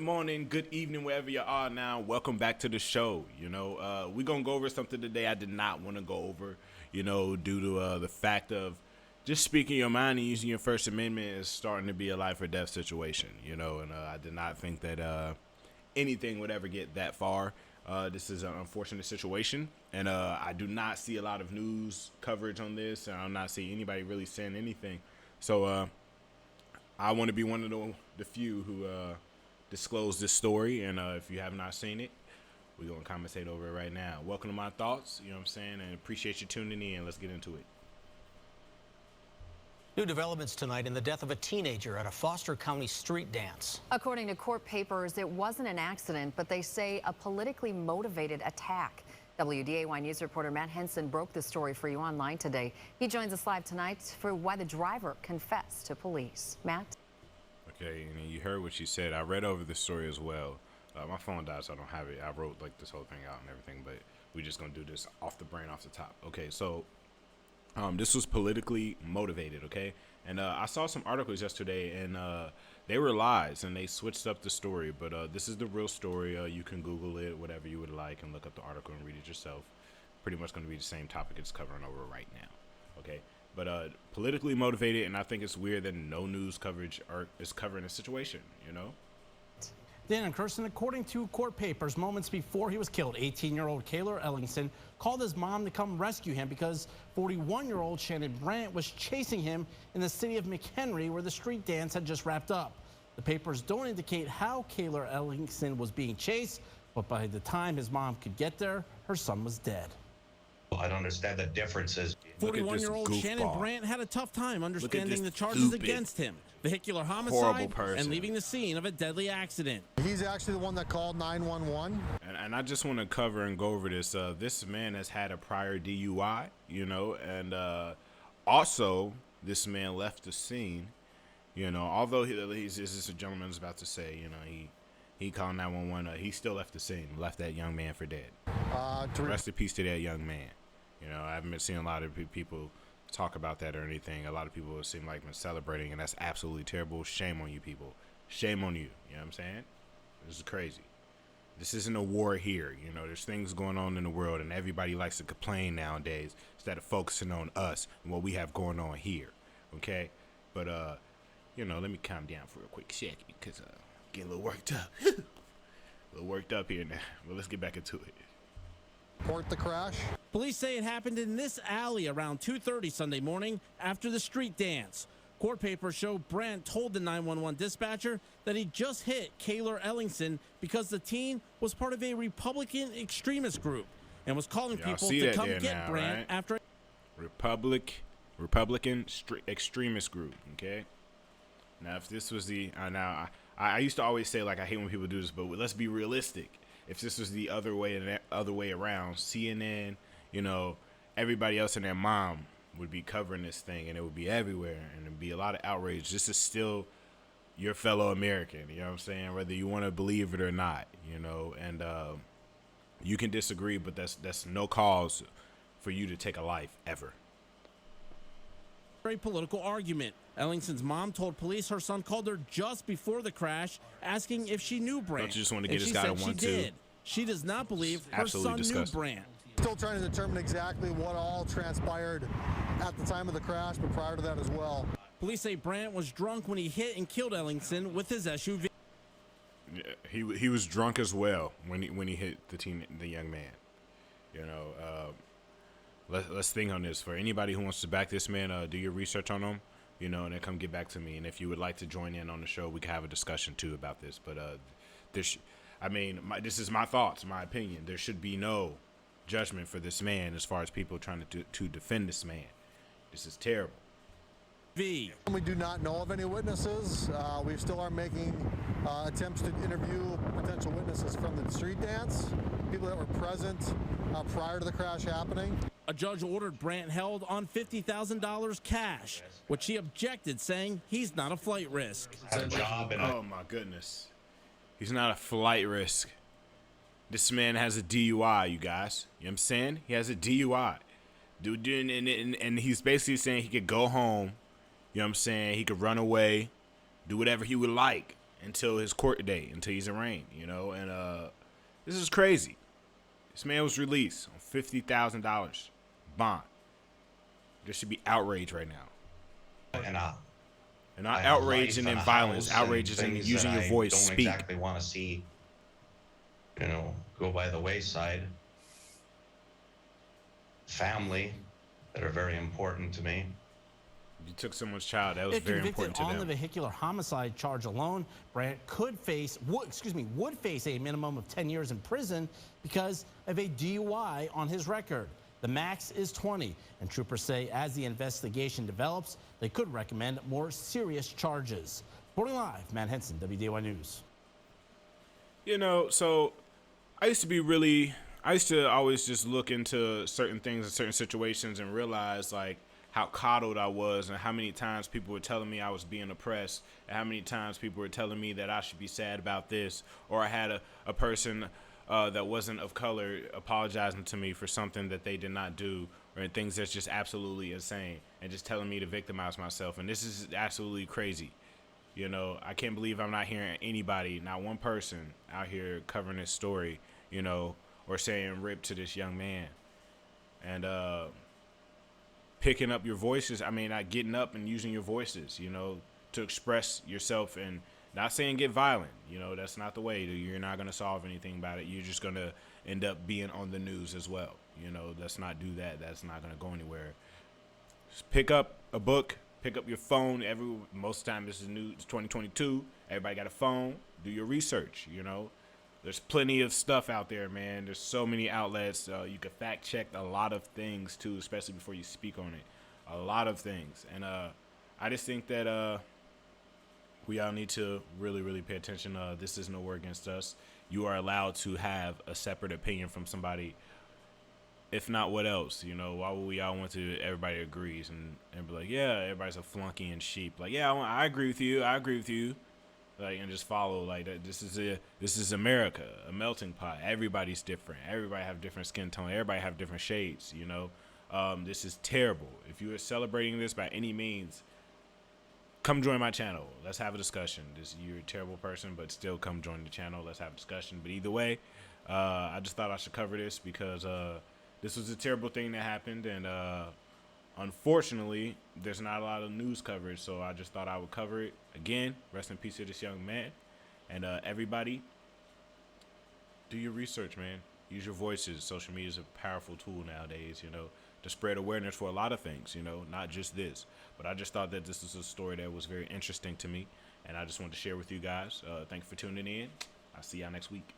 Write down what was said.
Good morning, good evening, wherever you are now. Welcome back to the show. We're going to go over something today I did not want to go over, due to the fact of just speaking your mind and using your First Amendment is starting to be a life or death situation, and I did not think that anything would ever get that far. This is an unfortunate situation, and I do not see a lot of news coverage on this, and I'm not seeing anybody really saying anything. So I want to be one of the few who disclose this story, and if you have not seen it, we're going to commentate over it right now. Welcome to my thoughts, you know what I'm saying, and appreciate you tuning in. Let's get into it. New developments tonight in the death of a teenager at a Foster County street dance. According to court papers, it wasn't an accident, but they say a politically motivated attack. WDAY News reporter Matt Henson broke the story for you online today. He joins us live tonight for why the driver confessed to police. Matt? Okay, and you heard what she said. I read over the story as well. My phone died, so I don't have it. I wrote this whole thing out and everything, but we're just gonna do this off the brain, off the top. Okay, so this was politically motivated. Okay, and I saw some articles yesterday, and they were lies, and they switched up the story. But this is the real story. You can Google it, whatever you would like, and look up the article and read it yourself. Pretty much gonna be the same topic it's covering over right now. Okay. But politically motivated, and I think it's weird that no news coverage is covering the situation, Dan and Kirsten, according to court papers, moments before he was killed, 18-year-old Cayler Ellingson called his mom to come rescue him because 41-year-old Shannon Brandt was chasing him in the city of McHenry, where the street dance had just wrapped up. The papers don't indicate how Cayler Ellingson was being chased, but by the time his mom could get there, her son was dead. I don't understand the differences. 41-year-old Shannon Brandt had a tough time understanding the charges against him. Vehicular homicide and leaving the scene of a deadly accident. He's actually the one that called 911. And I just want to cover and go over this. This man has had a prior DUI, and also this man left the scene, although this is a gentleman's about to say, he called 911. He still left the scene, left that young man for dead. Rest in peace to that young man. I haven't been seeing a lot of people talk about that or anything. A lot of people seem like been celebrating, and that's absolutely terrible. Shame on you people. Shame on you. You know what I'm saying? This is crazy. This isn't a war here. There's things going on in the world, and everybody likes to complain nowadays instead of focusing on us and what we have going on here. Okay? But, let me calm down for a quick second because getting a little worked up. A little worked up here now. But let's get back into it. Report the crash. Police say it happened in this alley around 2:30 Sunday morning after the street dance. Court papers show Brandt told the 911 dispatcher that he just hit Cayler Ellingson because the teen was part of a Republican extremist group and was calling people to come get Brandt after Republican extremist group. Okay. Now, if this was I used to always say, I hate when people do this, but let's be realistic. If this was the other way around, CNN, everybody else and their mom would be covering this thing, and it would be everywhere, and there'd be a lot of outrage. This is still your fellow American, you know what I'm saying? Whether you want to believe it or not, and you can disagree, but that's no cause for you to take a life ever. A political argument. Ellingson's mom told police her son called her just before the crash, asking if she knew Brandt. Don't you just want to get this guy to 1-2? She does not believe her son knew Brandt. Still trying to determine exactly what all transpired at the time of the crash, but prior to that as well. Police say Brandt was drunk when he hit and killed Ellingson with his SUV. Yeah, he was drunk as well when he hit the young man. Let's think on this. For anybody who wants to back this man, do your research on him, and then come get back to me. And if you would like to join in on the show, we can have a discussion too about this. But this is my thoughts, my opinion. There should be no judgment for this man as far as people trying to defend this man. This is terrible. We do not know of any witnesses. We still are making attempts to interview potential witnesses from the street dance, people that were present prior to the crash happening. A judge ordered Brandt held on $50,000 cash, which he objected, saying he's not a flight risk. Oh my goodness. He's not a flight risk. This man has a DUI, you guys. You know what I'm saying? He has a DUI. Dude, and he's basically saying he could go home. You know what I'm saying? He could run away, do whatever he would like. until his court date, until he's arraigned, you know. And this is crazy. This man was released on $50,000 bond. There should be outrage right now. And not outrage and violence. Outrage is in using your voice. I don't Speak. exactly want to see, go by the wayside. Family that are very important to me. You took someone's child. That was If very convicted important to on them. the vehicular homicide charge alone, Brandt would face a minimum of 10 years in prison because of a DUI on his record. The max is 20, and troopers say as the investigation develops, they could recommend more serious charges. Reporting live, Matt Henson, WDAY News. You know, so I used to always just look into certain things and certain situations and realize like how coddled I was and how many times people were telling me I was being oppressed and how many times people were telling me that I should be sad about this, or I had a person that wasn't of color apologizing to me for something that they did not do, or things that's just absolutely insane, and just telling me to victimize myself. And this is absolutely crazy. You know, I can't believe I'm not hearing anybody, not one person out here covering this story, you know, or saying rip to this young man. And picking up your voices, I mean, not getting up and using your voices, you know, to express yourself, and not saying get violent. You know, that's not the way. You're not going to solve anything about it. You're just going to end up being on the news as well. You know, let's not do that. That's not going to go anywhere. Just pick up a book, pick up your phone. Most of the time, this is new. It's 2022. Everybody got a phone. Do your research, you know. There's plenty of stuff out there, man. There's so many outlets. You can fact check a lot of things, too, especially before you speak on it. A lot of things. And I just think that we all need to really, really pay attention. This is no war against us. You are allowed to have a separate opinion from somebody. If not, what else? You know, why would we all want to everybody agrees and be like, yeah, everybody's a flunky and sheep. Like, yeah, I agree with you. I agree with you. Like, and just follow like that. This is America, a melting pot. Everybody's different. Everybody have different skin tone. Everybody have different shades. You know, this is terrible. If you are celebrating this by any means, come join my channel. Let's have a discussion. You're a terrible person, but still come join the channel. Let's have a discussion. But either way, I just thought I should cover this because this was a terrible thing that happened, and unfortunately, there's not a lot of news coverage, so I just thought I would cover it. Again, rest in peace to this young man. And everybody, do your research, man. Use your voices. Social media is a powerful tool nowadays, you know, to spread awareness for a lot of things, you know, not just this. But I just thought that this was a story that was very interesting to me, and I just wanted to share with you guys. Thank you for tuning in. I'll see y'all next week.